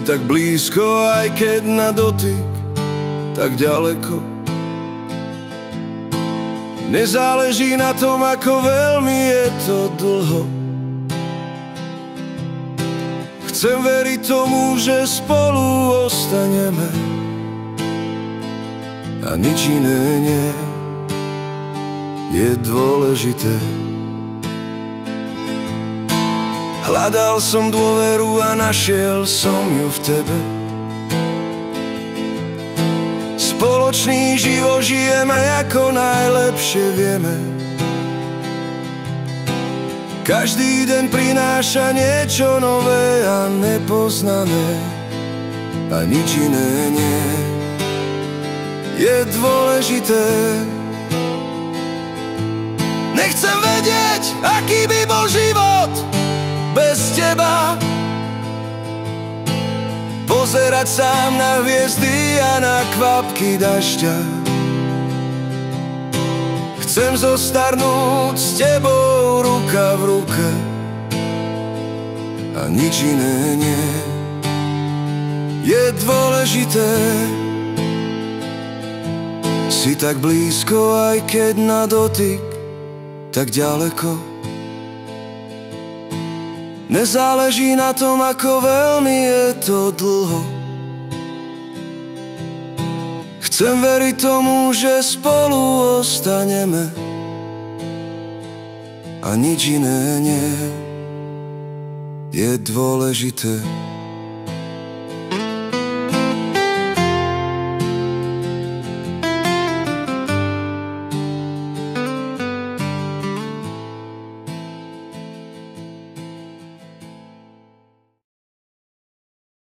tak blízko, aj keď na dotyk tak ďaleko. Nezáleží na tom, ako veľmi je to dlho. Chcem veriť tomu, že spolu ostaneme a nič iné nie je dôležité. Hľadal som dôveru a našiel som ju v tebe. Spoločný život žijeme, ako najlepšie vieme. Každý deň prináša niečo nové a nepoznané, a nič iné nie je dôležité. Nechcem vedieť, aký by bol život bez teba. Pozerať sám na hviezdy a na kvapky dažďa. Chcem zostarnúť s tebou ruka v ruke a nič iné nie je dôležité. Si tak blízko, aj keď na dotyk tak ďaleko. Nezáleží na tom, ako veľmi je to dlho. Chcem veriť tomu, že spolu ostaneme a nič iné nie je dôležité.